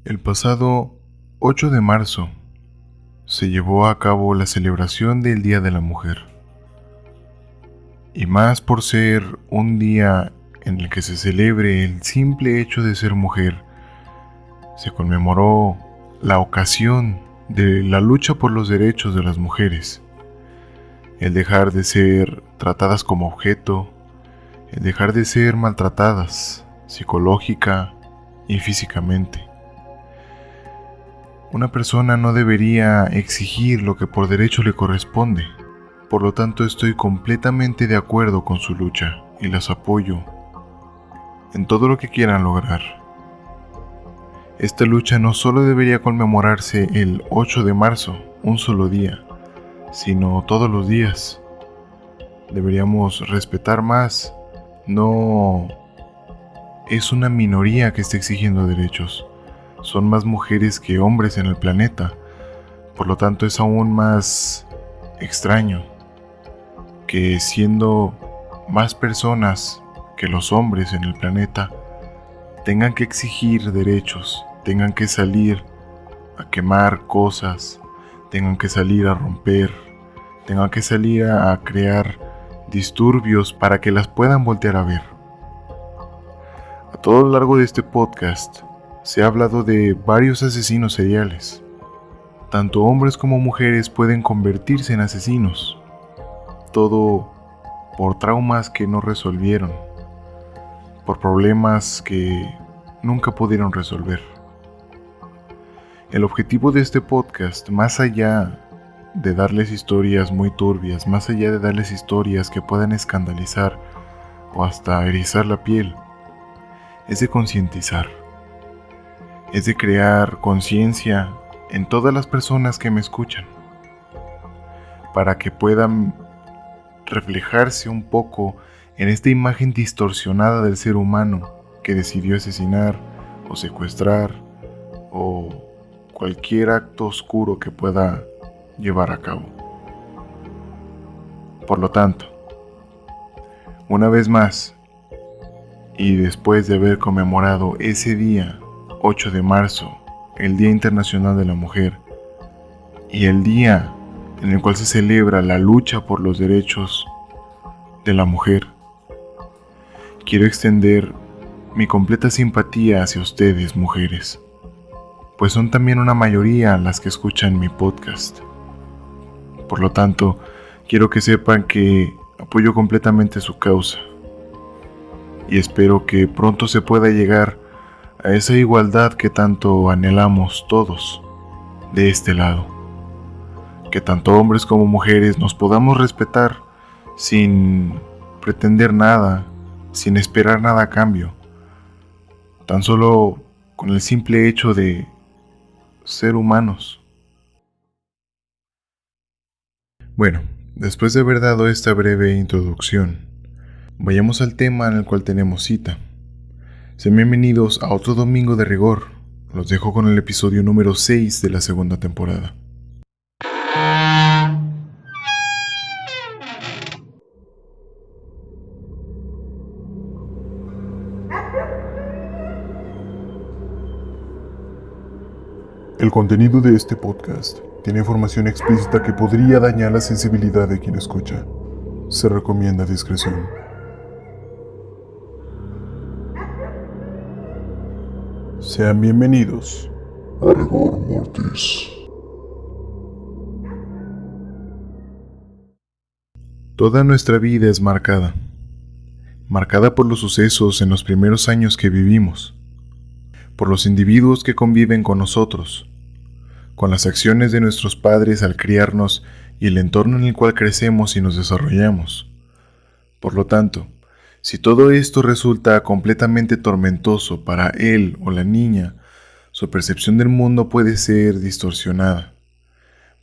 El pasado 8 de marzo se llevó a cabo la celebración del Día de la Mujer. Y más por ser un día en el que se celebre el simple hecho de ser mujer, se conmemoró la ocasión de la lucha por los derechos de las mujeres, el dejar de ser tratadas como objeto, el dejar de ser maltratadas psicológica y físicamente. Una persona no debería exigir lo que por derecho le corresponde. Por lo tanto, estoy completamente de acuerdo con su lucha y las apoyo en todo lo que quieran lograr. Esta lucha no solo debería conmemorarse el 8 de marzo, un solo día, sino todos los días. Deberíamos respetar más. No es una minoría que esté exigiendo derechos. Son más mujeres que hombres en el planeta. Por lo tanto, es aún más extraño que siendo más personas que los hombres en el planeta tengan que exigir derechos, tengan que salir a quemar cosas, tengan que salir a romper, tengan que salir a crear disturbios para que las puedan voltear a ver. A todo lo largo de este podcast se ha hablado de varios asesinos seriales. Tanto hombres como mujeres pueden convertirse en asesinos. Todo por traumas que no resolvieron, por problemas que nunca pudieron resolver. El objetivo de este podcast, más allá de darles historias muy turbias, más allá de darles historias que puedan escandalizar o hasta erizar la piel, es de concientizar, es de crear conciencia en todas las personas que me escuchan, para que puedan reflejarse un poco en esta imagen distorsionada del ser humano que decidió asesinar o secuestrar o cualquier acto oscuro que pueda llevar a cabo. Por lo tanto, una vez más, y después de haber conmemorado ese día, 8 de marzo, el Día Internacional de la Mujer, y el día en el cual se celebra la lucha por los derechos de la mujer, quiero extender mi completa simpatía hacia ustedes, mujeres, pues son también una mayoría las que escuchan mi podcast. Por lo tanto, quiero que sepan que apoyo completamente su causa y espero que pronto se pueda llegar a esa igualdad que tanto anhelamos todos de este lado. Que tanto hombres como mujeres nos podamos respetar sin pretender nada, sin esperar nada a cambio, tan solo con el simple hecho de ser humanos. Bueno, después de haber dado esta breve introducción, vayamos al tema en el cual tenemos cita. Sean bienvenidos a otro domingo de rigor. Los dejo con el episodio número 6 de la segunda temporada. El contenido de este podcast tiene información explícita que podría dañar la sensibilidad de quien escucha. Se recomienda discreción. Sean bienvenidos a Rigor Mortis. Toda nuestra vida es marcada por los sucesos en los primeros años que vivimos, por los individuos que conviven con nosotros, con las acciones de nuestros padres al criarnos y el entorno en el cual crecemos y nos desarrollamos. Por lo tanto, si todo esto resulta completamente tormentoso para él o la niña, su percepción del mundo puede ser distorsionada.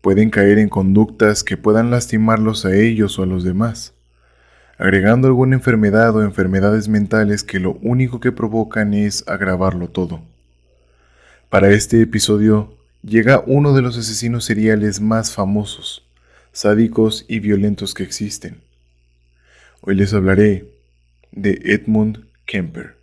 Pueden caer en conductas que puedan lastimarlos a ellos o a los demás, agregando alguna enfermedad o enfermedades mentales que lo único que provocan es agravarlo todo. Para este episodio llega uno de los asesinos seriales más famosos, sádicos y violentos que existen. Hoy les hablaré de Edmund Kemper.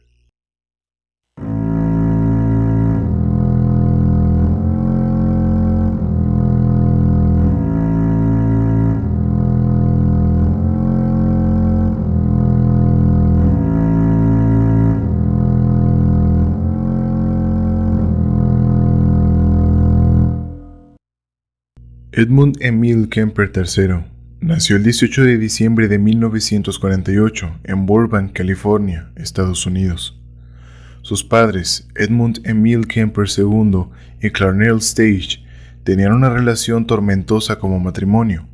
Edmund Emil Kemper III nació el 18 de diciembre de 1948 en Burbank, California, Estados Unidos. Sus padres, Edmund Emil Kemper II y Clarnell Stage, tenían una relación tormentosa como matrimonio,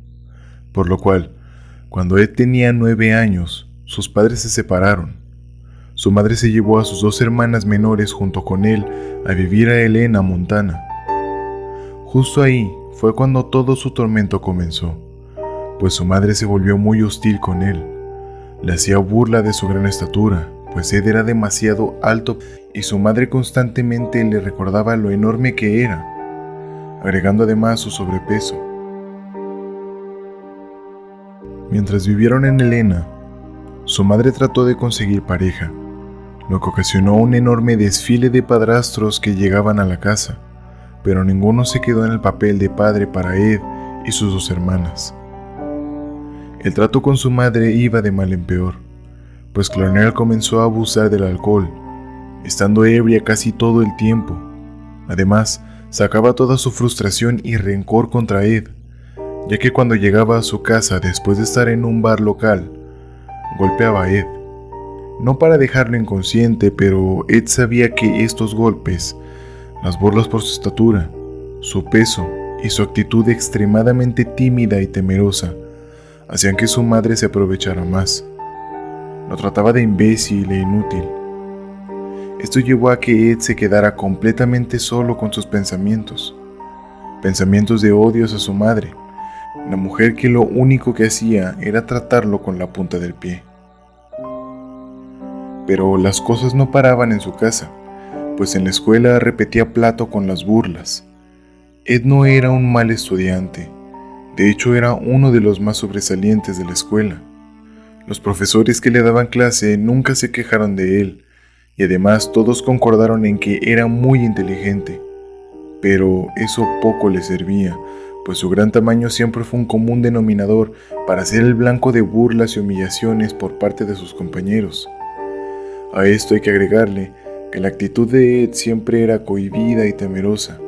por lo cual, cuando Ed tenía 9 años, sus padres se separaron. Su madre se llevó a sus 2 hermanas menores junto con él a vivir a Helena, Montana. Justo ahí fue cuando todo su tormento comenzó, pues su madre se volvió muy hostil con él. Le hacía burla de su gran estatura, pues Ed era demasiado alto y su madre constantemente le recordaba lo enorme que era, agregando además su sobrepeso. Mientras vivieron en Helena, su madre trató de conseguir pareja, lo que ocasionó un enorme desfile de padrastros que llegaban a la casa, pero ninguno se quedó en el papel de padre para Ed y sus 2 hermanas. El trato con su madre iba de mal en peor, pues Clarnell comenzó a abusar del alcohol, estando ebria casi todo el tiempo. Además, sacaba toda su frustración y rencor contra Ed, ya que cuando llegaba a su casa después de estar en un bar local, golpeaba a Ed. No para dejarlo inconsciente, pero Ed sabía que estos golpes, las burlas por su estatura, su peso y su actitud extremadamente tímida y temerosa, hacían que su madre se aprovechara más. Lo trataba de imbécil e inútil. Esto llevó a que Ed se quedara completamente solo con sus pensamientos de odio hacia su madre, la mujer que lo único que hacía era tratarlo con la punta del pie. Pero las cosas no paraban en su casa, pues en la escuela repetía plato con las burlas. Ed no era un mal estudiante, de hecho era uno de los más sobresalientes de la escuela. Los profesores que le daban clase nunca se quejaron de él, y además todos concordaron en que era muy inteligente. Pero eso poco le servía, pues su gran tamaño siempre fue un común denominador para ser el blanco de burlas y humillaciones por parte de sus compañeros. A esto hay que agregarle que la actitud de Ed siempre era cohibida y temerosa,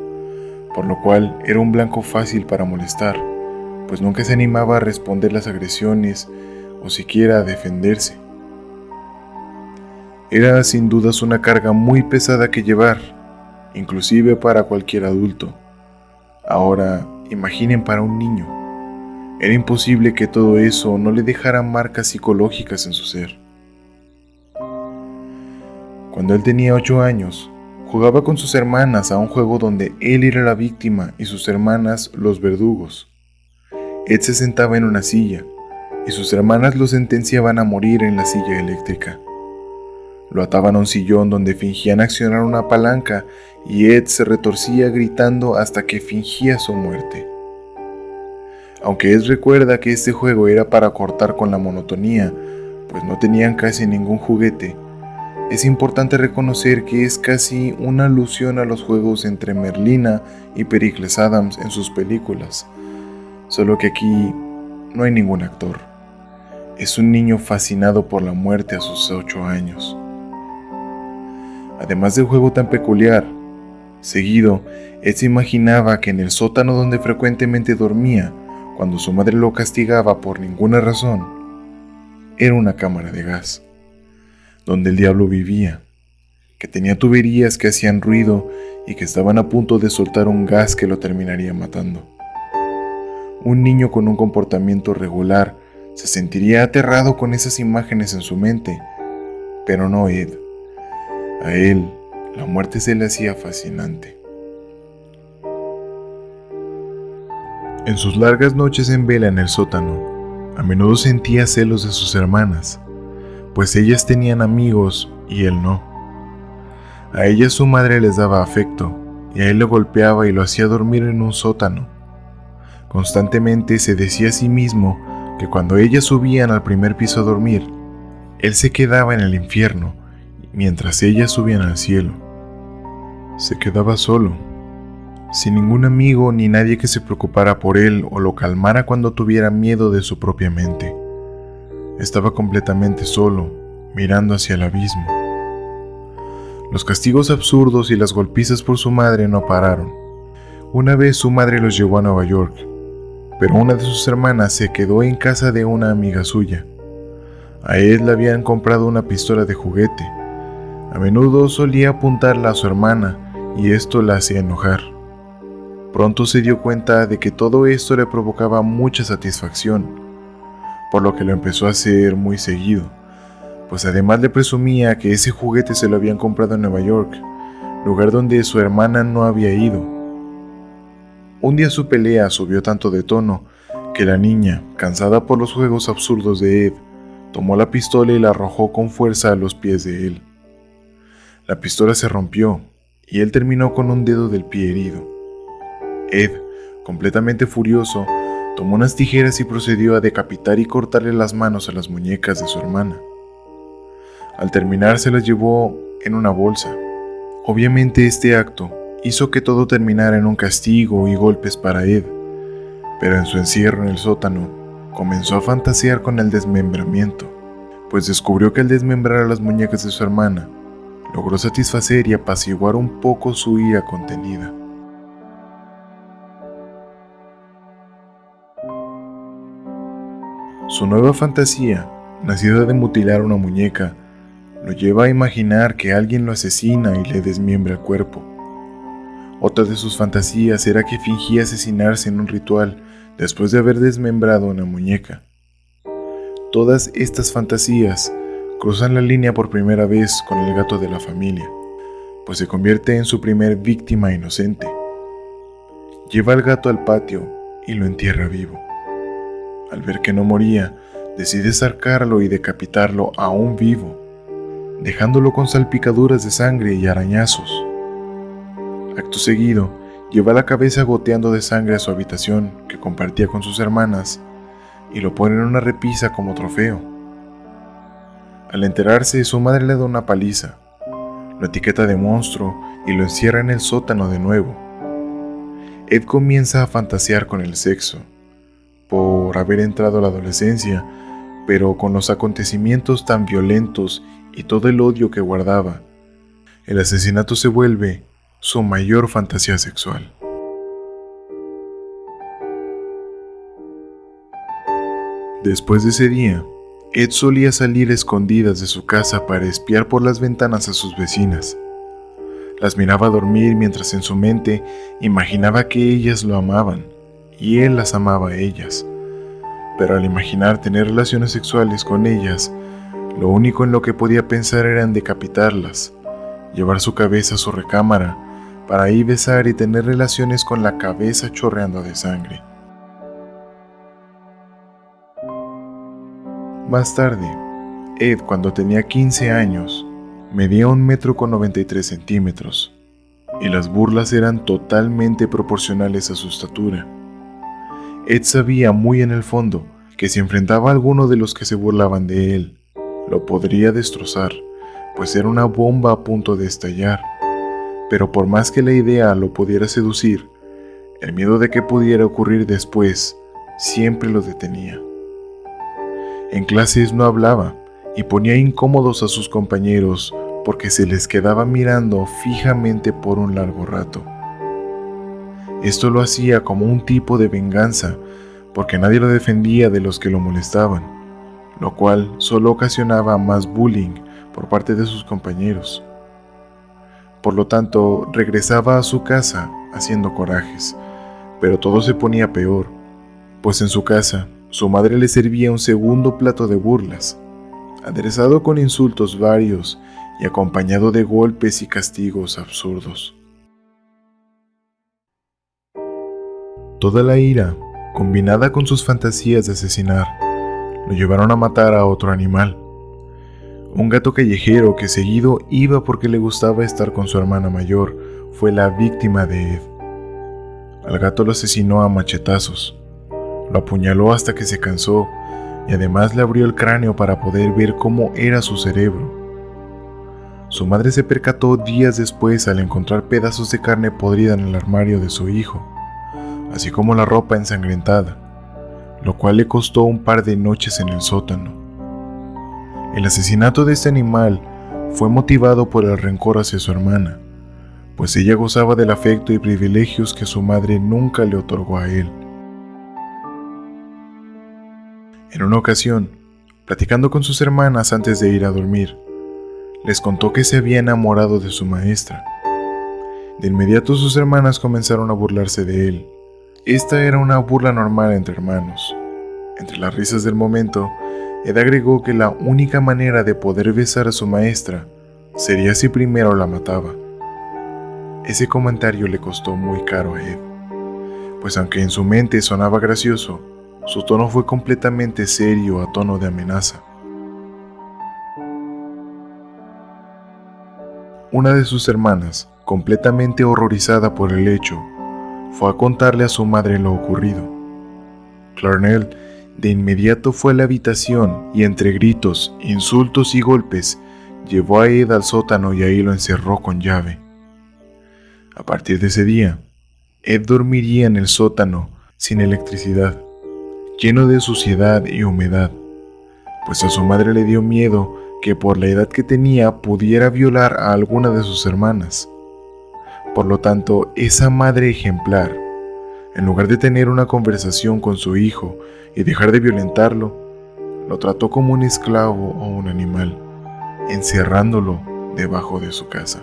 por lo cual era un blanco fácil para molestar, pues nunca se animaba a responder las agresiones o siquiera a defenderse. Era sin dudas una carga muy pesada que llevar, inclusive para cualquier adulto. Ahora, imaginen para un niño. Era imposible que todo eso no le dejara marcas psicológicas en su ser. Cuando él tenía 8 años, jugaba con sus hermanas a un juego donde él era la víctima y sus hermanas los verdugos. Ed se sentaba en una silla, y sus hermanas lo sentenciaban a morir en la silla eléctrica. Lo ataban a un sillón donde fingían accionar una palanca y Ed se retorcía gritando hasta que fingía su muerte. Aunque Ed recuerda que este juego era para cortar con la monotonía, pues no tenían casi ningún juguete, es importante reconocer que es casi una alusión a los juegos entre Merlina y Pericles Adams en sus películas, solo que aquí no hay ningún actor. Es un niño fascinado por la muerte a sus 8 años. Además del juego tan peculiar, seguido, Ed se imaginaba que en el sótano donde frecuentemente dormía, cuando su madre lo castigaba por ninguna razón, era una cámara de gas, donde el diablo vivía, que tenía tuberías que hacían ruido y que estaban a punto de soltar un gas que lo terminaría matando. Un niño con un comportamiento regular se sentiría aterrado con esas imágenes en su mente, pero no Ed. A él, la muerte se le hacía fascinante. En sus largas noches en vela en el sótano, a menudo sentía celos de sus hermanas, pues ellas tenían amigos y él no. A ellas su madre les daba afecto, y a él lo golpeaba y lo hacía dormir en un sótano. Constantemente se decía a sí mismo que cuando ellas subían al primer piso a dormir, él se quedaba en el infierno, mientras ellas subían al cielo. Se quedaba solo, sin ningún amigo ni nadie que se preocupara por él o lo calmara cuando tuviera miedo de su propia mente. Estaba completamente solo, mirando hacia el abismo. Los castigos absurdos y las golpizas por su madre no pararon. Una vez su madre los llevó a Nueva York, pero una de sus hermanas se quedó en casa de una amiga suya. A Ed le habían comprado una pistola de juguete. A menudo solía apuntarla a su hermana y esto la hacía enojar. Pronto se dio cuenta de que todo esto le provocaba mucha satisfacción, por lo que lo empezó a hacer muy seguido, pues además le presumía que ese juguete se lo habían comprado en Nueva York, lugar donde su hermana no había ido. Un día su pelea subió tanto de tono que la niña, cansada por los juegos absurdos de Ed, tomó la pistola y la arrojó con fuerza a los pies de él. La pistola se rompió y él terminó con un dedo del pie herido. Ed, completamente furioso, tomó unas tijeras y procedió a decapitar y cortarle las manos a las muñecas de su hermana. Al terminar se las llevó en una bolsa. Obviamente este acto hizo que todo terminara en un castigo y golpes para Ed, pero en su encierro en el sótano comenzó a fantasear con el desmembramiento, pues descubrió que al desmembrar a las muñecas de su hermana, logró satisfacer y apaciguar un poco su ira contenida. Su nueva fantasía, nacida de mutilar una muñeca, lo lleva a imaginar que alguien lo asesina y le desmiembra el cuerpo. Otra de sus fantasías era que fingía asesinarse en un ritual después de haber desmembrado una muñeca. Todas estas fantasías cruzan la línea por primera vez con el gato de la familia, pues se convierte en su primer víctima inocente. Lleva al gato al patio y lo entierra vivo. Al ver que no moría, decide sacarlo y decapitarlo aún vivo, dejándolo con salpicaduras de sangre y arañazos. Acto seguido, lleva la cabeza goteando de sangre a su habitación que compartía con sus hermanas y lo pone en una repisa como trofeo. Al enterarse, su madre le da una paliza, lo etiqueta de monstruo y lo encierra en el sótano de nuevo. Ed comienza a fantasear con el sexo, por haber entrado a la adolescencia, pero con los acontecimientos tan violentos y todo el odio que guardaba, el asesinato se vuelve su mayor fantasía sexual. Después de ese día, Ed solía salir a escondidas de su casa para espiar por las ventanas a sus vecinas. Las miraba dormir mientras en su mente imaginaba que ellas lo amaban y él las amaba a ellas. Pero al imaginar tener relaciones sexuales con ellas, lo único en lo que podía pensar era en decapitarlas, llevar su cabeza a su recámara para ahí besar y tener relaciones con la cabeza chorreando de sangre. Más tarde, Ed, cuando tenía 15 años, medía 1,93 m y las burlas eran totalmente proporcionales a su estatura. Ed sabía muy en el fondo que si enfrentaba a alguno de los que se burlaban de él, lo podría destrozar, pues era una bomba a punto de estallar. Pero por más que la idea lo pudiera seducir, el miedo de que pudiera ocurrir después siempre lo detenía. En clases no hablaba y ponía incómodos a sus compañeros porque se les quedaba mirando fijamente por un largo rato. Esto lo hacía como un tipo de venganza, porque nadie lo defendía de los que lo molestaban, lo cual solo ocasionaba más bullying por parte de sus compañeros. Por lo tanto, regresaba a su casa haciendo corajes, pero todo se ponía peor, pues en su casa, su madre le servía un segundo plato de burlas, aderezado con insultos varios y acompañado de golpes y castigos absurdos. Toda la ira, combinada con sus fantasías de asesinar, lo llevaron a matar a otro animal, un gato callejero que seguido iba porque le gustaba estar con su hermana mayor. Fue la víctima de Ed. Al gato lo asesinó a machetazos, lo apuñaló hasta que se cansó y además le abrió el cráneo para poder ver cómo era su cerebro. Su madre se percató días después al encontrar pedazos de carne podrida en el armario de su hijo, así como la ropa ensangrentada, lo cual le costó un par de noches en el sótano. El asesinato de este animal fue motivado por el rencor hacia su hermana, pues ella gozaba del afecto y privilegios que su madre nunca le otorgó a él. En una ocasión, platicando con sus hermanas antes de ir a dormir, les contó que se había enamorado de su maestra. De inmediato sus hermanas comenzaron a burlarse de él. Esta era una burla normal entre hermanos. Entre las risas del momento, Ed agregó que la única manera de poder besar a su maestra sería si primero la mataba. Ese comentario le costó muy caro a Ed, pues aunque en su mente sonaba gracioso, su tono fue completamente serio a tono de amenaza. Una de sus hermanas, completamente horrorizada por el hecho, fue a contarle a su madre lo ocurrido. Clarnell de inmediato fue a la habitación y entre gritos, insultos y golpes, llevó a Ed al sótano y ahí lo encerró con llave. A partir de ese día, Ed dormiría en el sótano sin electricidad, lleno de suciedad y humedad, pues a su madre le dio miedo que por la edad que tenía pudiera violar a alguna de sus hermanas. Por lo tanto, esa madre ejemplar, en lugar de tener una conversación con su hijo y dejar de violentarlo, lo trató como un esclavo o un animal, encerrándolo debajo de su casa.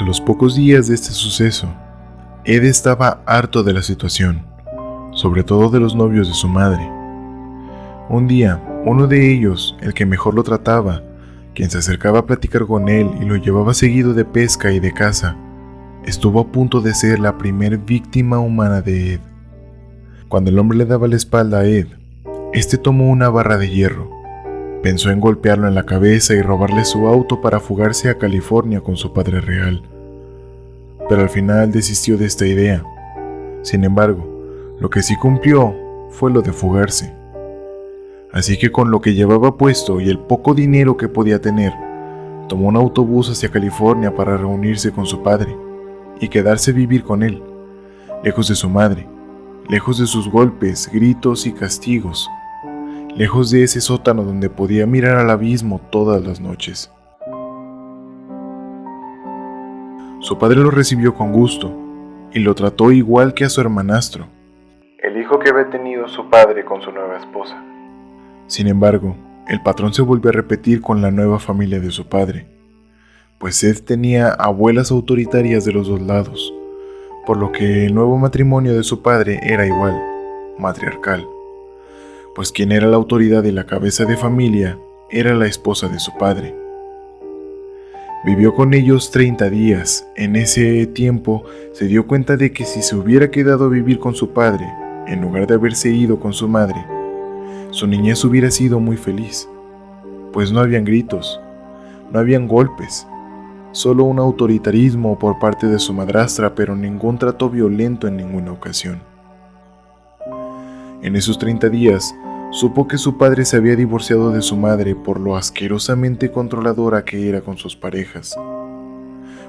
A los pocos días de este suceso, Ed estaba harto de la situación, sobre todo de los novios de su madre. Un día, uno de ellos, el que mejor lo trataba, quien se acercaba a platicar con él y lo llevaba seguido de pesca y de caza, estuvo a punto de ser la primer víctima humana de Ed. Cuando el hombre le daba la espalda a Ed, este tomó una barra de hierro, pensó en golpearlo en la cabeza y robarle su auto para fugarse a California con su padre real, pero al final desistió de esta idea. Sin embargo, lo que sí cumplió fue lo de fugarse. Así que con lo que llevaba puesto y el poco dinero que podía tener, tomó un autobús hacia California para reunirse con su padre y quedarse a vivir con él, lejos de su madre, lejos de sus golpes, gritos y castigos, lejos de ese sótano donde podía mirar al abismo todas las noches. Su padre lo recibió con gusto y lo trató igual que a su hermanastro, el hijo que había tenido su padre con su nueva esposa. Sin embargo, el patrón se volvió a repetir con la nueva familia de su padre, pues Ed tenía abuelas autoritarias de los dos lados, por lo que el nuevo matrimonio de su padre era igual, matriarcal, pues quien era la autoridad y la cabeza de familia era la esposa de su padre. Vivió con ellos 30 días. En ese tiempo se dio cuenta de que si se hubiera quedado a vivir con su padre, en lugar de haberse ido con su madre, su niñez hubiera sido muy feliz, pues no habían gritos, no habían golpes, solo un autoritarismo por parte de su madrastra, pero ningún trato violento en ninguna ocasión. En esos 30 días, supo que su padre se había divorciado de su madre por lo asquerosamente controladora que era con sus parejas,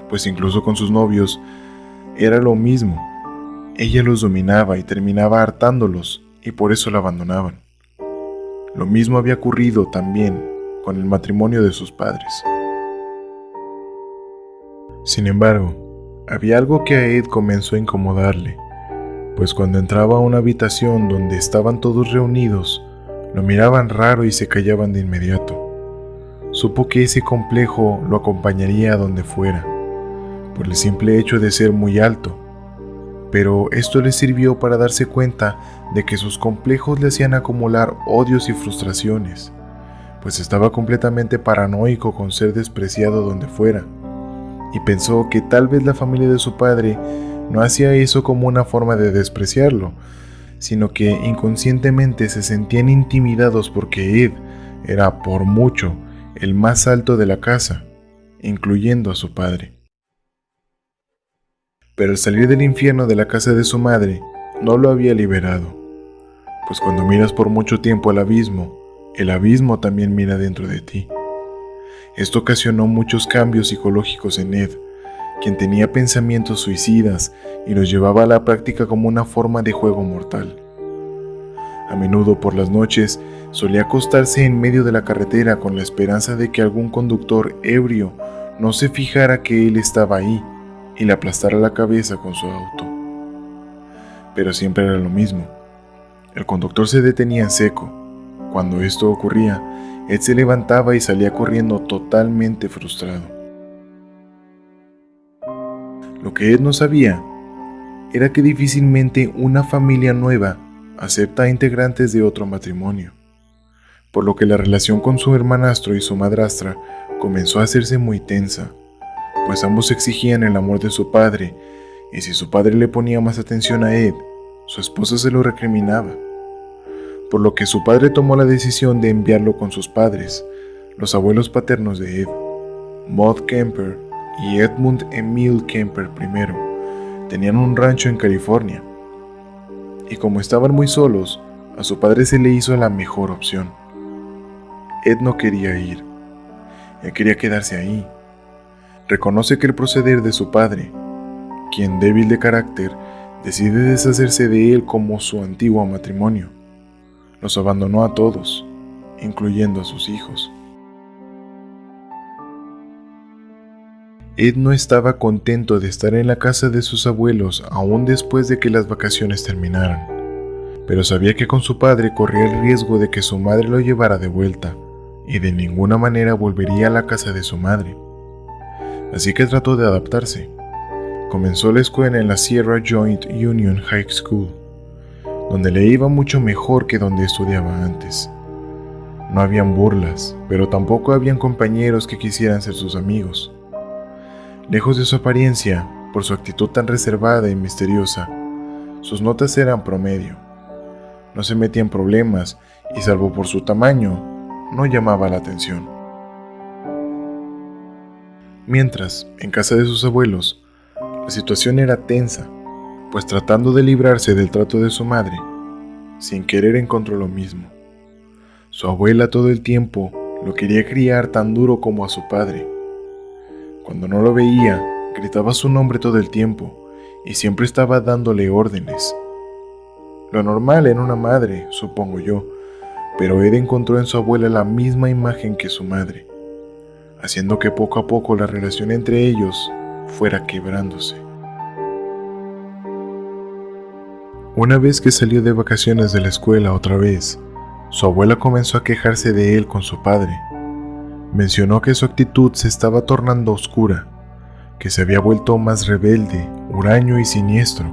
pues incluso con sus novios era lo mismo. Ella los dominaba y terminaba hartándolos, y por eso la abandonaban. Lo mismo había ocurrido también con el matrimonio de sus padres. Sin embargo, había algo que a Ed comenzó a incomodarle, pues cuando entraba a una habitación donde estaban todos reunidos, lo miraban raro y se callaban de inmediato. Supo que ese complejo lo acompañaría a donde fuera, por el simple hecho de ser muy alto, pero esto le sirvió para darse cuenta de que sus complejos le hacían acumular odios y frustraciones, pues estaba completamente paranoico con ser despreciado donde fuera, y pensó que tal vez la familia de su padre no hacía eso como una forma de despreciarlo, sino que inconscientemente se sentían intimidados porque Ed era por mucho el más alto de la casa, incluyendo a su padre. Pero al salir del infierno de la casa de su madre, no lo había liberado, pues cuando miras por mucho tiempo al abismo, el abismo también mira dentro de ti. Esto ocasionó muchos cambios psicológicos en Ed, quien tenía pensamientos suicidas y los llevaba a la práctica como una forma de juego mortal. A menudo por las noches solía acostarse en medio de la carretera con la esperanza de que algún conductor ebrio no se fijara que él estaba ahí y le aplastara la cabeza con su auto. pero siempre era lo mismo. El conductor se detenía en seco. Cuando esto ocurría, Ed se levantaba y salía corriendo totalmente frustrado. Lo que Ed no sabía era que difícilmente una familia nueva acepta a integrantes de otro matrimonio, por lo que la relación con su hermanastro y su madrastra comenzó a hacerse muy tensa, pues ambos exigían el amor de su padre, y si su padre le ponía más atención a Ed, su esposa se lo recriminaba, por lo que su padre tomó la decisión de enviarlo con sus padres, los abuelos paternos de Ed, Maud Kemper y Edmund Emil Kemper I. Tenían un rancho en California, y como estaban muy solos, a su padre se le hizo la mejor opción. Ed no quería ir, él quería quedarse ahí. Reconoce que el proceder de su padre, quien débil de carácter, decide deshacerse de él como su antiguo matrimonio. Los abandonó a todos, incluyendo a sus hijos. Ed no estaba contento de estar en la casa de sus abuelos aún después de que las vacaciones terminaran, pero sabía que con su padre corría el riesgo de que su madre lo llevara de vuelta, y de ninguna manera volvería a la casa de su madre. Así que trató de adaptarse. Comenzó la escuela en la Sierra Joint Union High School, donde le iba mucho mejor que donde estudiaba antes. No habían burlas, pero tampoco habían compañeros que quisieran ser sus amigos. Lejos de su apariencia, por su actitud tan reservada y misteriosa, sus notas eran promedio. No se metía en problemas y, salvo por su tamaño, no llamaba la atención. Mientras, en casa de sus abuelos, la situación era tensa, pues tratando de librarse del trato de su madre, sin querer encontró lo mismo. Su abuela todo el tiempo lo quería criar tan duro como a su padre. Cuando no lo veía, gritaba su nombre todo el tiempo y siempre estaba dándole órdenes. Lo normal en una madre, supongo yo, pero Ed encontró en su abuela la misma imagen que su madre, haciendo que poco a poco la relación entre ellos fuera quebrándose. Una vez que salió de vacaciones de la escuela otra vez, su abuela comenzó a quejarse de él con su padre. Mencionó que su actitud se estaba tornando oscura, que se había vuelto más rebelde, huraño y siniestro,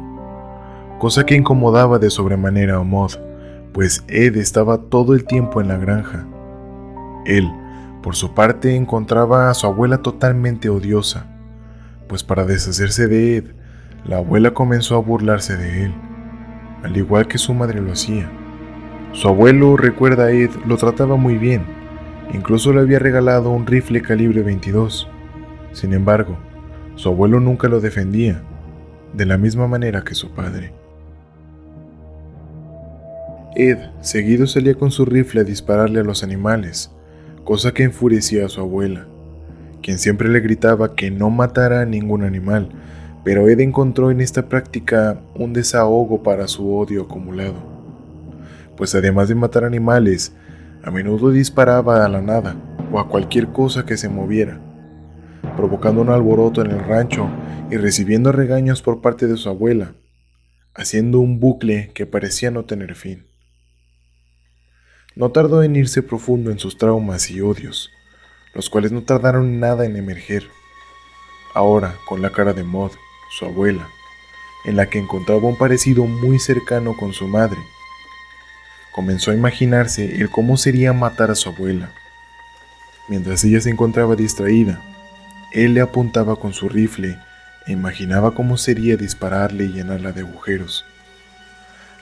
cosa que incomodaba de sobremanera a Maud, pues Ed estaba todo el tiempo en la granja. Él, por su parte, encontraba a su abuela totalmente odiosa, pues para deshacerse de Ed, la abuela comenzó a burlarse de él, al igual que su madre lo hacía. Su abuelo, recuerda a Ed, lo trataba muy bien. Incluso le había regalado un rifle calibre 22. Sin embargo, su abuelo nunca lo defendía, de la misma manera que su padre. Ed seguido salía con su rifle a dispararle a los animales, cosa que enfurecía a su abuela, quien siempre le gritaba que no matara a ningún animal, pero Ed encontró en esta práctica un desahogo para su odio acumulado, pues además de matar animales, a menudo disparaba a la nada o a cualquier cosa que se moviera, provocando un alboroto en el rancho y recibiendo regaños por parte de su abuela, haciendo un bucle que parecía no tener fin. No tardó en irse profundo en sus traumas y odios, los cuales no tardaron nada en emerger, ahora con la cara de Maud, su abuela, en la que encontraba un parecido muy cercano con su madre. Comenzó a imaginarse el cómo sería matar a su abuela. Mientras ella se encontraba distraída, él le apuntaba con su rifle e imaginaba cómo sería dispararle y llenarla de agujeros.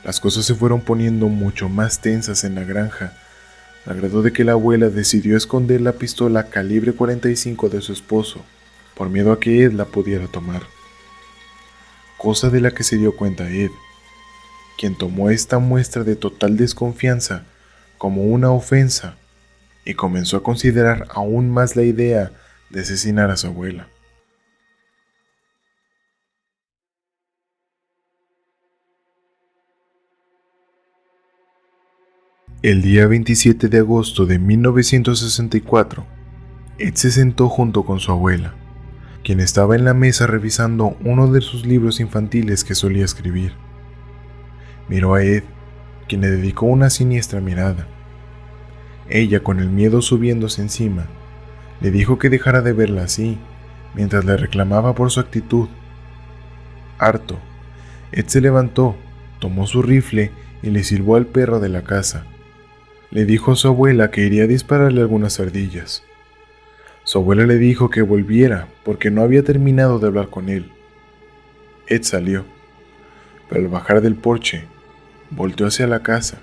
Las cosas se fueron poniendo mucho más tensas en la granja, al grado de que la abuela decidió esconder la pistola calibre 45 de su esposo, por miedo a que Ed la pudiera tomar. Cosa de la que se dio cuenta Ed, quien tomó esta muestra de total desconfianza como una ofensa y comenzó a considerar aún más la idea de asesinar a su abuela. El día 27 de agosto de 1964, Ed se sentó junto con su abuela, quien estaba en la mesa revisando uno de sus libros infantiles que solía escribir. Miró a Ed, quien le dedicó una siniestra mirada. Ella, con el miedo subiéndose encima, le dijo que dejara de verla así, mientras le reclamaba por su actitud. Harto, Ed se levantó, tomó su rifle y le silbó al perro de la casa. Le dijo a su abuela que iría a dispararle algunas ardillas. Su abuela le dijo que volviera porque no había terminado de hablar con él. Ed salió, pero al bajar del porche, volteó hacia la casa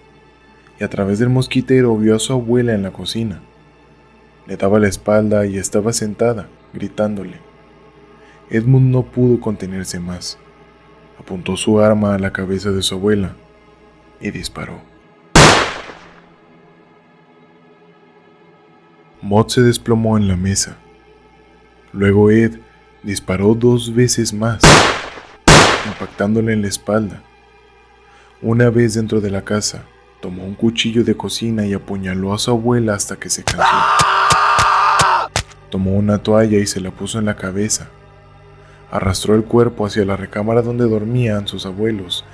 y a través del mosquitero vio a su abuela en la cocina. Le daba la espalda y estaba sentada, gritándole. Edmund no pudo contenerse más. Apuntó su arma a la cabeza de su abuela y disparó. Maud se desplomó en la mesa. Luego Ed disparó 2 veces más, impactándole en la espalda. Una vez dentro de la casa, tomó un cuchillo de cocina y apuñaló a su abuela hasta que se cansó. Tomó una toalla y se la puso en la cabeza. Arrastró el cuerpo hacia la recámara donde dormían sus abuelos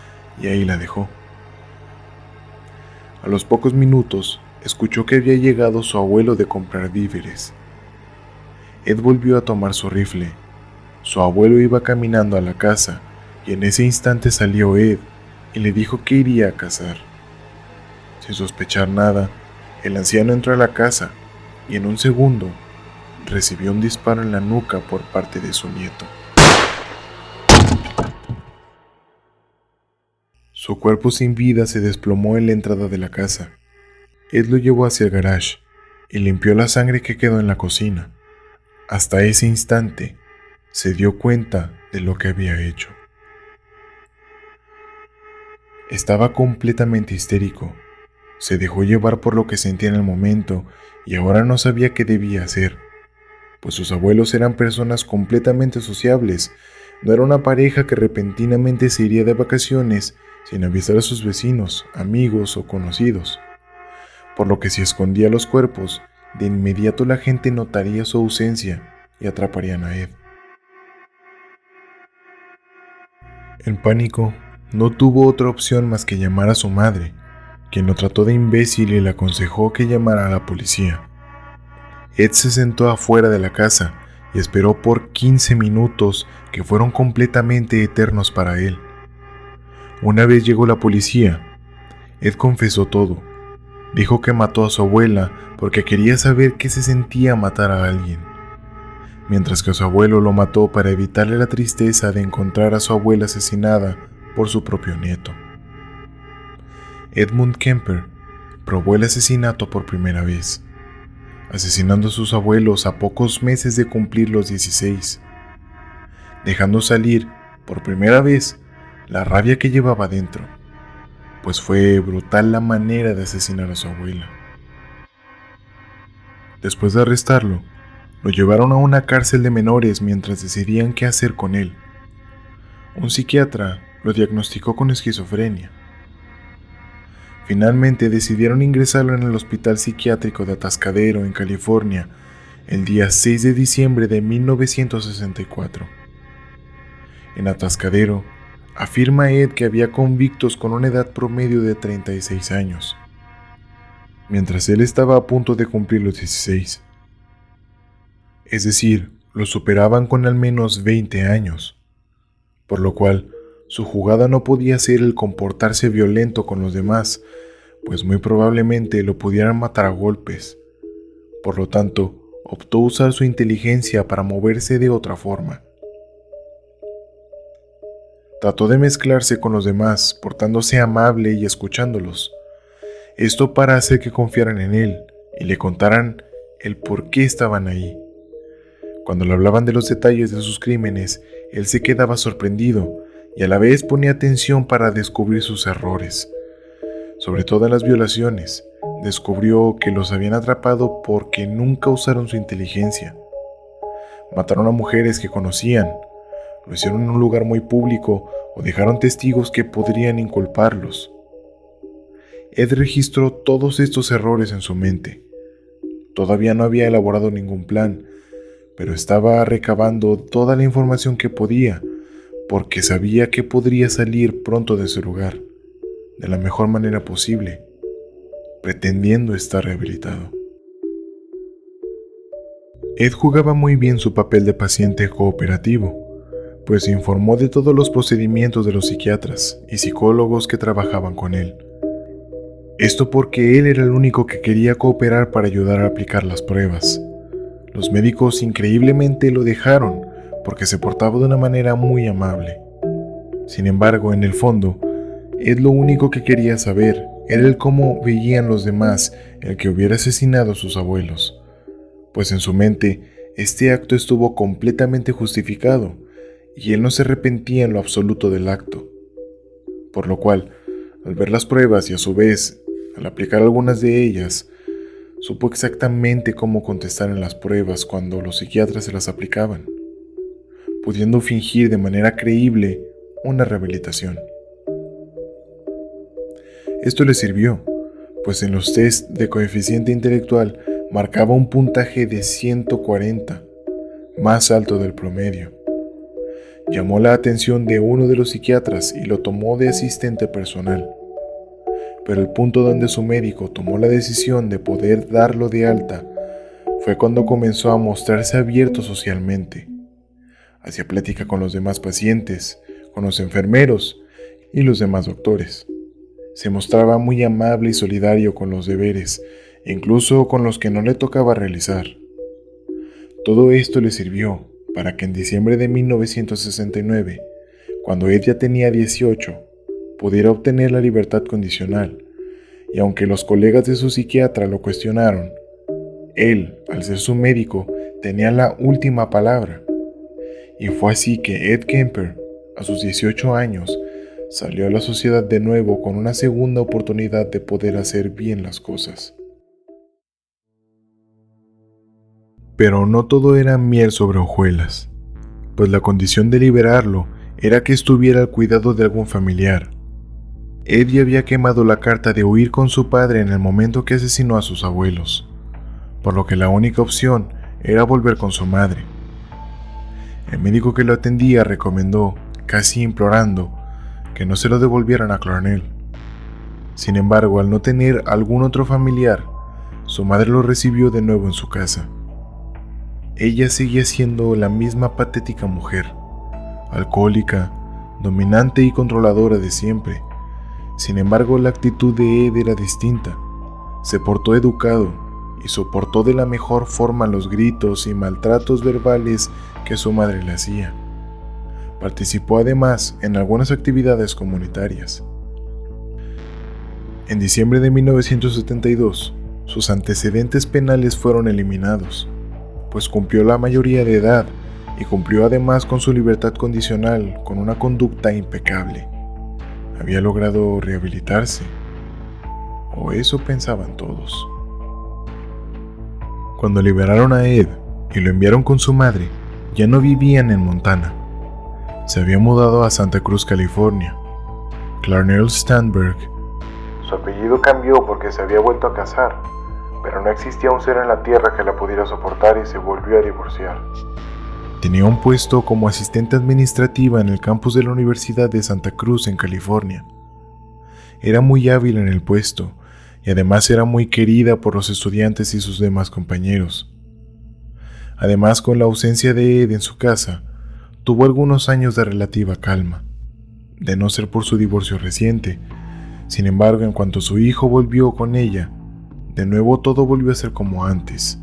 y ahí la dejó. A los pocos minutos, escuchó que había llegado su abuelo de comprar víveres. Ed volvió a tomar su rifle. Su abuelo iba caminando a la casa y en ese instante salió Ed y le dijo que iría a cazar. Sin sospechar nada, el anciano entró a la casa y en un segundo recibió un disparo en la nuca por parte de su nieto. Su cuerpo sin vida se desplomó en la entrada de la casa. Ed lo llevó hacia el garage y limpió la sangre que quedó en la cocina. Hasta ese instante, se dio cuenta de lo que había hecho. Estaba completamente histérico. Se dejó llevar por lo que sentía en el momento y ahora no sabía qué debía hacer, pues sus abuelos eran personas completamente sociables. No era una pareja que repentinamente se iría de vacaciones sin avisar a sus vecinos, amigos o conocidos. Por lo que si escondía los cuerpos, de inmediato la gente notaría su ausencia y atraparían a Ed. En pánico, no tuvo otra opción más que llamar a su madre, quien lo trató de imbécil y le aconsejó que llamara a la policía. Ed se sentó afuera de la casa y esperó por 15 minutos que fueron completamente eternos para él. Una vez llegó la policía, Ed confesó todo. Dijo que mató a su abuela porque quería saber qué se sentía matar a alguien, mientras que su abuelo lo mató para evitarle la tristeza de encontrar a su abuela asesinada por su propio nieto. Edmund Kemper probó el asesinato por primera vez, asesinando a sus abuelos a pocos meses de cumplir los 16, dejando salir, por primera vez, la rabia que llevaba dentro, pues fue brutal la manera de asesinar a su abuela. Después de arrestarlo, lo llevaron a una cárcel de menores mientras decidían qué hacer con él. Un psiquiatra lo diagnosticó con esquizofrenia. Finalmente decidieron ingresarlo en el hospital psiquiátrico de Atascadero, en California, el día 6 de diciembre de 1964. En Atascadero, afirma Ed que había convictos con una edad promedio de 36 años, mientras él estaba a punto de cumplir los 16. Es decir, lo superaban con al menos 20 años, por lo cual su jugada no podía ser el comportarse violento con los demás, pues muy probablemente lo pudieran matar a golpes. Por lo tanto, optó usar su inteligencia para moverse de otra forma. Trató de mezclarse con los demás, portándose amable y escuchándolos. Esto para hacer que confiaran en él y le contaran el por qué estaban ahí. Cuando le hablaban de los detalles de sus crímenes, él se quedaba sorprendido y a la vez ponía atención para descubrir sus errores. Sobre todo en las violaciones, descubrió que los habían atrapado porque nunca usaron su inteligencia. Mataron a mujeres que conocían, lo hicieron en un lugar muy público o dejaron testigos que podrían inculparlos. Ed registró todos estos errores en su mente. Todavía no había elaborado ningún plan, pero estaba recabando toda la información que podía, porque sabía que podría salir pronto de ese lugar. de la mejor manera posible, pretendiendo estar rehabilitado. Ed jugaba muy bien su papel de paciente cooperativo, pues se informó de todos los procedimientos de los psiquiatras y psicólogos que trabajaban con él. Esto porque él era el único que quería cooperar para ayudar a aplicar las pruebas. Los médicos increíblemente lo dejaron porque se portaba de una manera muy amable. Sin embargo, en el fondo, Ed lo único que quería saber era el cómo veían los demás el que hubiera asesinado a sus abuelos, pues en su mente este acto estuvo completamente justificado y él no se arrepentía en lo absoluto del acto. Por lo cual, al ver las pruebas y a su vez, al aplicar algunas de ellas, supo exactamente cómo contestar en las pruebas cuando los psiquiatras se las aplicaban, pudiendo fingir de manera creíble una rehabilitación. Esto le sirvió, pues en los test de coeficiente intelectual marcaba un puntaje de 140, más alto del promedio. Llamó la atención de uno de los psiquiatras y lo tomó de asistente personal. Pero el punto donde su médico tomó la decisión de poder darlo de alta fue cuando comenzó a mostrarse abierto socialmente. Hacía plática con los demás pacientes, con los enfermeros y los demás doctores. Se mostraba muy amable y solidario con los deberes, incluso con los que no le tocaba realizar. Todo esto le sirvió para que en diciembre de 1969, cuando Ed ya tenía 18, pudiera obtener la libertad condicional, y aunque los colegas de su psiquiatra lo cuestionaron, él, al ser su médico, tenía la última palabra. Y fue así que Ed Kemper, a sus 18 años, salió a la sociedad de nuevo con una segunda oportunidad de poder hacer bien las cosas. Pero no todo era miel sobre hojuelas, pues la condición de liberarlo era que estuviera al cuidado de algún familiar. Eddie había quemado la carta de huir con su padre en el momento que asesinó a sus abuelos, por lo que la única opción era volver con su madre. El médico que lo atendía recomendó, casi implorando, que no se lo devolvieran a Clarnell. Sin embargo, al no tener algún otro familiar, su madre lo recibió de nuevo en su casa. Ella seguía siendo la misma patética mujer, alcohólica, dominante y controladora de siempre. Sin embargo, la actitud de Ed era distinta. Se portó educado y soportó de la mejor forma los gritos y maltratos verbales que su madre le hacía. Participó además en algunas actividades comunitarias. En diciembre de 1972, sus antecedentes penales fueron eliminados, pues cumplió la mayoría de edad y cumplió además con su libertad condicional con una conducta impecable. Había logrado rehabilitarse, o eso pensaban todos. Cuando liberaron a Ed y lo enviaron con su madre, ya no vivían en Montana. Se había mudado a Santa Cruz, California. Clarnell Stanberg. Su apellido cambió porque se había vuelto a casar, pero no existía un ser en la tierra que la pudiera soportar y se volvió a divorciar. Tenía un puesto como asistente administrativa en el campus de la Universidad de Santa Cruz en California. Era muy hábil en el puesto y además era muy querida por los estudiantes y sus demás compañeros. Además, con la ausencia de Ed en su casa, tuvo algunos años de relativa calma, de no ser por su divorcio reciente. Sin embargo, en cuanto su hijo volvió con ella, de nuevo todo volvió a ser como antes.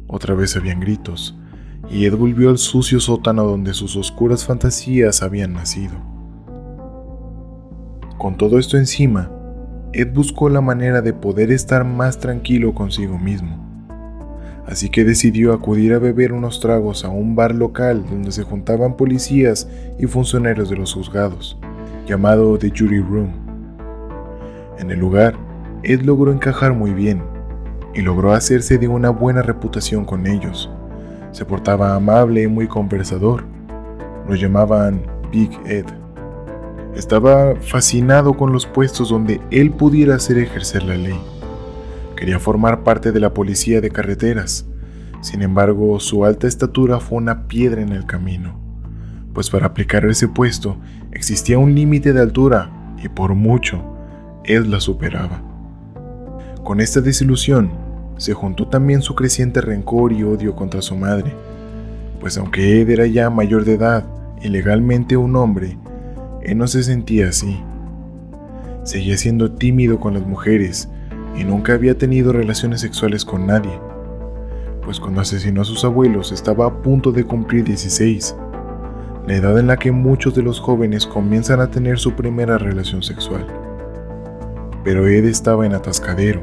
Otra vez habían gritos, y Ed volvió al sucio sótano donde sus oscuras fantasías habían nacido. Con todo esto encima, Ed buscó la manera de poder estar más tranquilo consigo mismo. Así que decidió acudir a beber unos tragos a un bar local donde se juntaban policías y funcionarios de los juzgados, llamado The Jury Room. En el lugar, Ed logró encajar muy bien y logró hacerse de una buena reputación con ellos. Se portaba amable y muy conversador. Lo llamaban Big Ed. Estaba fascinado con los puestos donde él pudiera hacer ejercer la ley. Quería formar parte de la policía de carreteras. Sin embargo, su alta estatura fue una piedra en el camino, pues para aplicar ese puesto existía un límite de altura y por mucho, Ed la superaba. Con esta desilusión, se juntó también su creciente rencor y odio contra su madre, pues aunque Ed era ya mayor de edad y legalmente un hombre, él no se sentía así. Seguía siendo tímido con las mujeres y nunca había tenido relaciones sexuales con nadie, pues cuando asesinó a sus abuelos estaba a punto de cumplir 16, la edad en la que muchos de los jóvenes comienzan a tener su primera relación sexual. Pero Ed estaba en atascadero,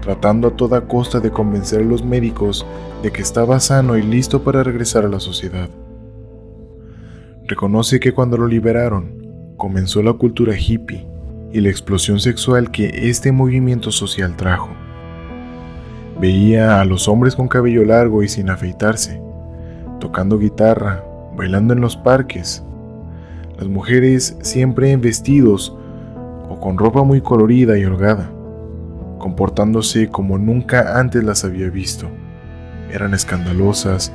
tratando a toda costa de convencer a los médicos de que estaba sano y listo para regresar a la sociedad. Reconoce que cuando lo liberaron, comenzó la cultura hippie y la explosión sexual que este movimiento social trajo. Veía a los hombres con cabello largo y sin afeitarse, tocando guitarra, bailando en los parques, las mujeres siempre en vestidos o con ropa muy colorida y holgada, comportándose como nunca antes las había visto. Eran escandalosas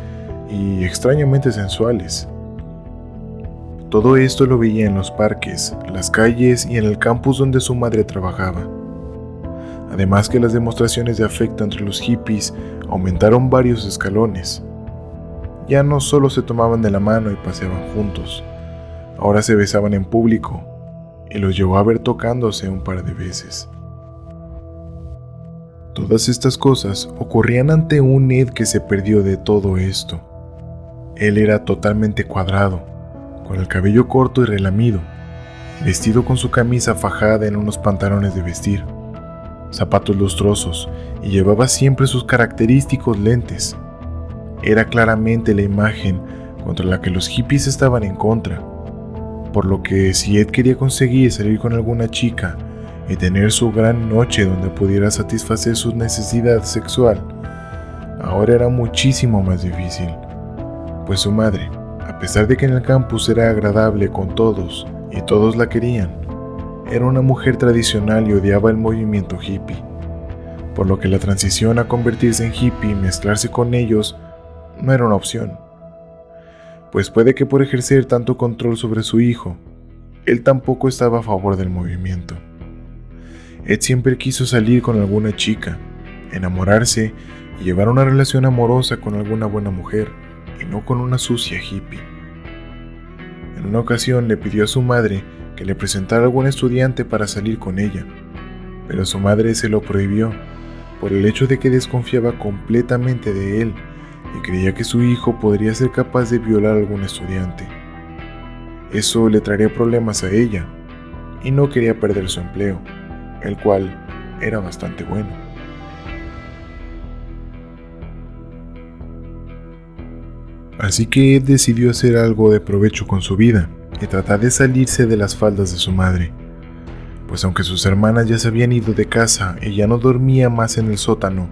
y extrañamente sensuales. Todo esto lo veía en los parques, las calles y en el campus donde su madre trabajaba. Además que las demostraciones de afecto entre los hippies aumentaron varios escalones. Ya no solo se tomaban de la mano y paseaban juntos, ahora se besaban en público y los llevó a ver tocándose un par de veces. Todas estas cosas ocurrían ante un Ed que se perdió de todo esto. Él era totalmente cuadrado, con el cabello corto y relamido, vestido con su camisa fajada en unos pantalones de vestir, zapatos lustrosos y llevaba siempre sus característicos lentes. Era claramente la imagen contra la que los hippies estaban en contra, por lo que si Ed quería conseguir salir con alguna chica y tener su gran noche donde pudiera satisfacer su necesidad sexual, ahora era muchísimo más difícil, pues su madre, a pesar de que en el campus era agradable con todos y todos la querían, era una mujer tradicional y odiaba el movimiento hippie, por lo que la transición a convertirse en hippie y mezclarse con ellos no era una opción, pues puede que por ejercer tanto control sobre su hijo, él tampoco estaba a favor del movimiento. Ed siempre quiso salir con alguna chica, enamorarse y llevar una relación amorosa con alguna buena mujer, y no con una sucia hippie. En una ocasión le pidió a su madre que le presentara a algún estudiante para salir con ella, pero su madre se lo prohibió por el hecho de que desconfiaba completamente de él y creía que su hijo podría ser capaz de violar a algún estudiante. Eso le traería problemas a ella, y no quería perder su empleo, el cual era bastante bueno. Así que Ed decidió hacer algo de provecho con su vida y tratar de salirse de las faldas de su madre, pues aunque sus hermanas ya se habían ido de casa y ya no dormía más en el sótano,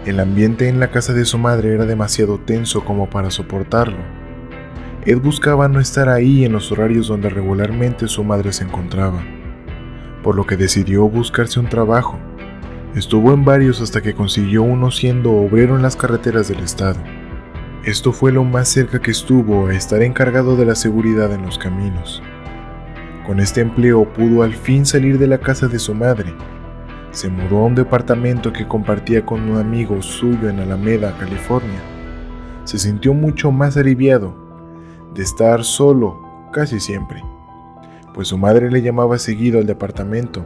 el ambiente en la casa de su madre era demasiado tenso como para soportarlo. Ed buscaba no estar ahí en los horarios donde regularmente su madre se encontraba, por lo que decidió buscarse un trabajo. Estuvo en varios hasta que consiguió uno siendo obrero en las carreteras del estado. Esto fue lo más cerca que estuvo a estar encargado de la seguridad en los caminos. Con este empleo pudo al fin salir de la casa de su madre. Se mudó a un departamento que compartía con un amigo suyo en Alameda, California. Se sintió mucho más aliviado de estar solo casi siempre, pues su madre le llamaba seguido al departamento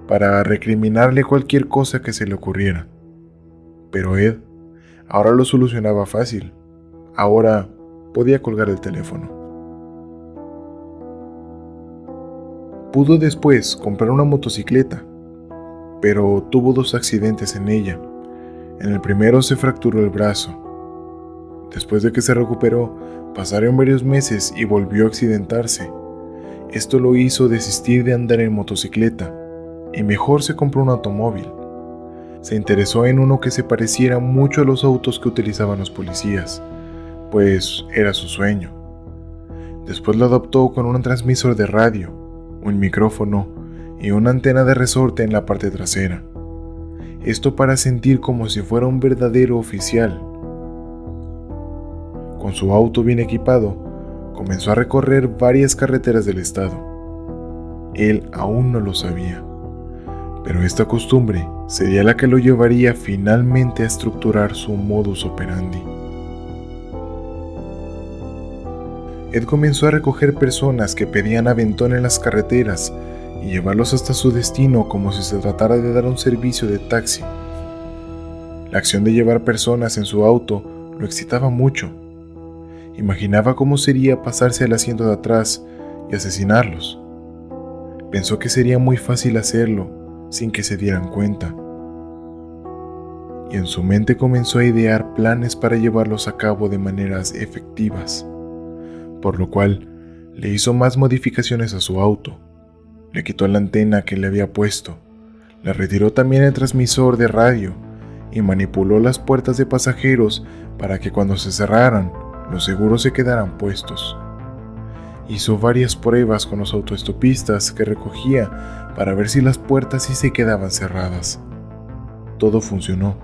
para recriminarle cualquier cosa que se le ocurriera. Pero Ed ahora lo solucionaba fácil. Ahora podía colgar el teléfono. Pudo después comprar una motocicleta, pero tuvo 2 accidentes en ella. En el primero se fracturó el brazo. Después de que se recuperó, pasaron varios meses y volvió a accidentarse. Esto lo hizo desistir de andar en motocicleta y mejor se compró un automóvil. Se interesó en uno que se pareciera mucho a los autos que utilizaban los policías, pues era su sueño. Después lo adoptó con un transmisor de radio, un micrófono y una antena de resorte en la parte trasera. Esto para sentir como si fuera un verdadero oficial. Con su auto bien equipado, comenzó a recorrer varias carreteras del estado. él aún no lo sabía. Pero esta costumbre sería la que lo llevaría finalmente a estructurar su modus operandi. Ed comenzó a recoger personas que pedían aventón en las carreteras y llevarlos hasta su destino como si se tratara de dar un servicio de taxi. La acción de llevar personas en su auto lo excitaba mucho. Imaginaba cómo sería pasarse al asiento de atrás y asesinarlos. Pensó que sería muy fácil hacerlo sin que se dieran cuenta. Y en su mente comenzó a idear planes para llevarlos a cabo de maneras efectivas, por lo cual le hizo más modificaciones a su auto. Le quitó la antena que le había puesto, le retiró también el transmisor de radio y manipuló las puertas de pasajeros para que cuando se cerraran, los seguros se quedaran puestos. Hizo varias pruebas con los autoestopistas que recogía para ver si las puertas sí se quedaban cerradas. Todo funcionó.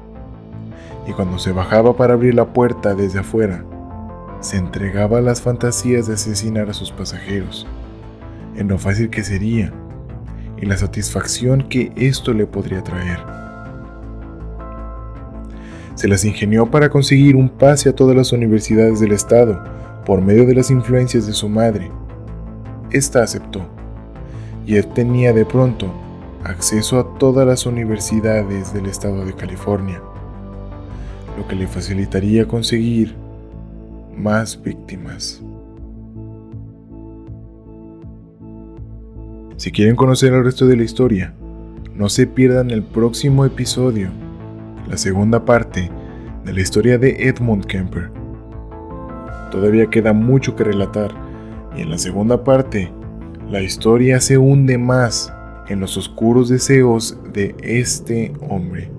Y cuando se bajaba para abrir la puerta desde afuera, se entregaba a las fantasías de asesinar a sus pasajeros, en lo fácil que sería y la satisfacción que esto le podría traer. Se las ingenió para conseguir un pase a todas las universidades del estado por medio de las influencias de su madre. Esta aceptó, y él tenía de pronto acceso a todas las universidades del estado de California, lo que le facilitaría conseguir más víctimas. Si quieren conocer el resto de la historia, no se pierdan el próximo episodio, la segunda parte de la historia de Edmund Kemper. Todavía queda mucho que relatar, y en la segunda parte, la historia se hunde más en los oscuros deseos de este hombre.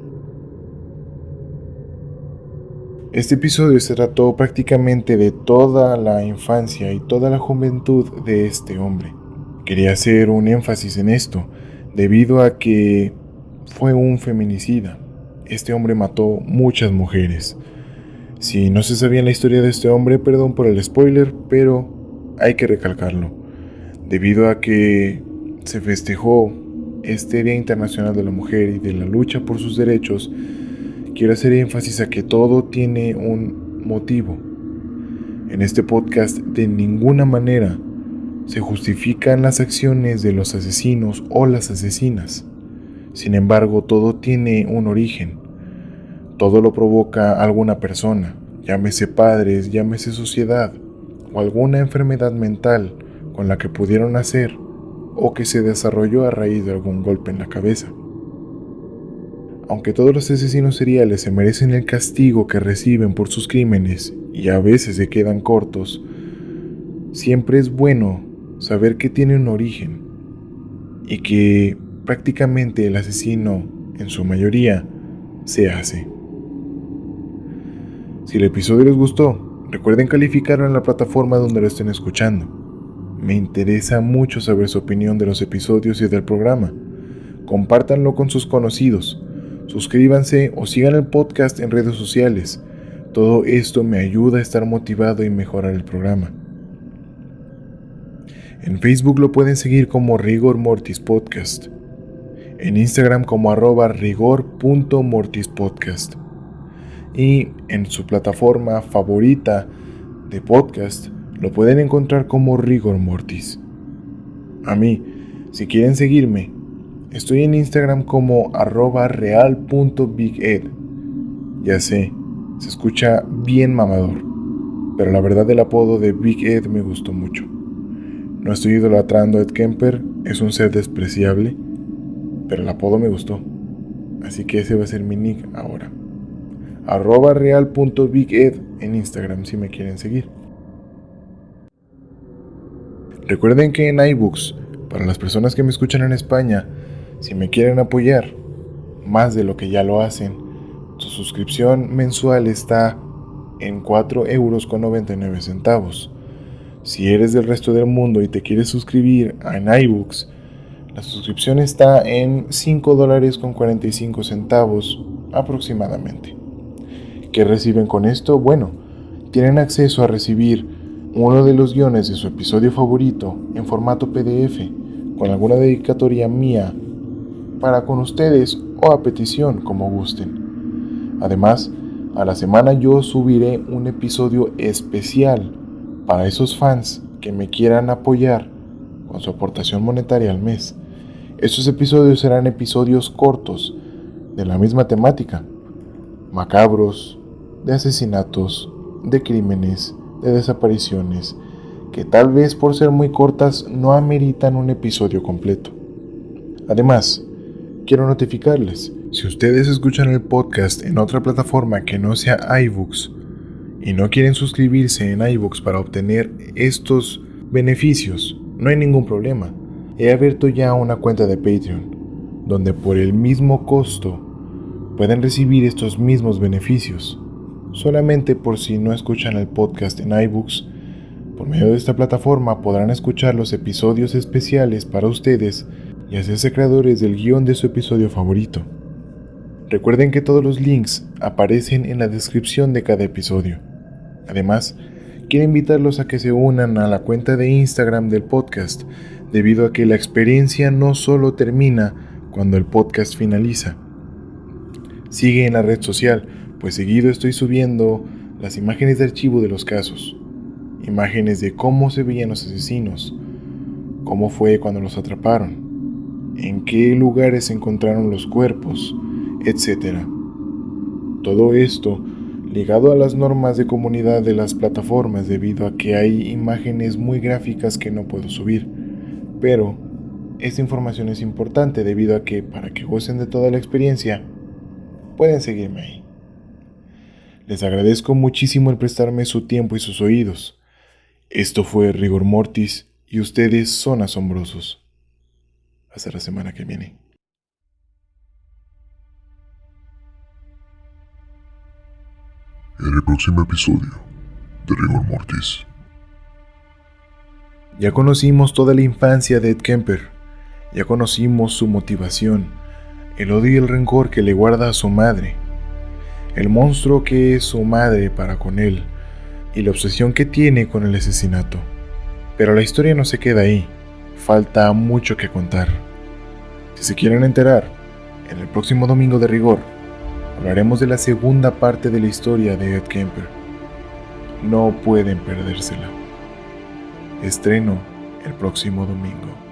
Este episodio se trató prácticamente de toda la infancia y toda la juventud de este hombre. Quería hacer un énfasis en esto, debido a que fue un feminicida. Este hombre mató muchas mujeres. Si no se sabía la historia de este hombre, perdón por el spoiler, pero hay que recalcarlo. Debido a que se festejó este Día Internacional de la Mujer y de la lucha por sus derechos, quiero hacer énfasis a que todo tiene un motivo. En este podcast de ninguna manera se justifican las acciones de los asesinos o las asesinas. Sin embargo, todo tiene un origen. Todo lo provoca alguna persona, llámese padres, llámese sociedad, o alguna enfermedad mental con la que pudieron nacer o que se desarrolló a raíz de algún golpe en la cabeza. Aunque todos los asesinos seriales se merecen el castigo que reciben por sus crímenes y a veces se quedan cortos, siempre es bueno saber que tiene un origen y que prácticamente el asesino, en su mayoría, se hace. Si el episodio les gustó, recuerden calificarlo en la plataforma donde lo estén escuchando. Me interesa mucho saber su opinión de los episodios y del programa. Compártanlo con sus conocidos. Suscríbanse o sigan el podcast en redes sociales. Todo esto me ayuda a estar motivado y mejorar el programa. En Facebook lo pueden seguir como Rigor Mortis Podcast. En Instagram como @rigor.mortispodcast. Y en su plataforma favorita de podcast lo pueden encontrar como Rigor Mortis. A mí, si quieren seguirme, estoy en Instagram como @real.biged. Ya sé, se escucha bien mamador, pero la verdad el apodo de Big Ed me gustó mucho. No estoy idolatrando a Ed Kemper, es un ser despreciable, pero el apodo me gustó. Así que ese va a ser mi nick ahora. @real.biged en Instagram si me quieren seguir. Recuerden que en iBooks, para las personas que me escuchan en España, si me quieren apoyar más de lo que ya lo hacen, su suscripción mensual está en 4,99 €. Si eres del resto del mundo y te quieres suscribir en iBooks, la suscripción está en $5.45 aproximadamente. ¿Qué reciben con esto? Bueno, tienen acceso a recibir uno de los guiones de su episodio favorito en formato PDF, con alguna dedicatoria mía para con ustedes o a petición, como gusten. Además, a la semana yo subiré un episodio especial para esos fans que me quieran apoyar con su aportación monetaria al mes. Estos episodios serán episodios cortos de la misma temática, macabros, de asesinatos, de crímenes, de desapariciones, que tal vez por ser muy cortas no ameritan un episodio completo. Además, quiero notificarles, si ustedes escuchan el podcast en otra plataforma que no sea iBooks y no quieren suscribirse en iBooks para obtener estos beneficios, no hay ningún problema. He abierto ya una cuenta de Patreon, donde por el mismo costo pueden recibir estos mismos beneficios. Solamente por si no escuchan el podcast en iBooks, por medio de esta plataforma podrán escuchar los episodios especiales para ustedes y hacerse creadores del guión de su episodio favorito. Recuerden que todos los links aparecen en la descripción de cada episodio. Además, quiero invitarlos a que se unan a la cuenta de Instagram del podcast, debido a que la experiencia no solo termina cuando el podcast finaliza. Sigue en la red social, pues seguido estoy subiendo las imágenes de archivo de los casos, imágenes de cómo se veían los asesinos, cómo fue cuando los atraparon, en qué lugares se encontraron los cuerpos, etc. Todo esto ligado a las normas de comunidad de las plataformas, debido a que hay imágenes muy gráficas que no puedo subir. Pero esta información es importante debido a que, para que gocen de toda la experiencia, pueden seguirme ahí. Les agradezco muchísimo el prestarme su tiempo y sus oídos. Esto fue Rigor Mortis y ustedes son asombrosos. Hasta la semana que viene. En el próximo episodio de Rigor Mortis. Ya conocimos toda la infancia de Ed Kemper. Ya conocimos su motivación, el odio y el rencor que le guarda a su madre, el monstruo que es su madre para con él y la obsesión que tiene con el asesinato. Pero la historia no se queda ahí, falta mucho que contar. Si se quieren enterar, en el próximo domingo de Rigor hablaremos de la segunda parte de la historia de Ed Kemper. No pueden perdérsela. Estreno el próximo domingo.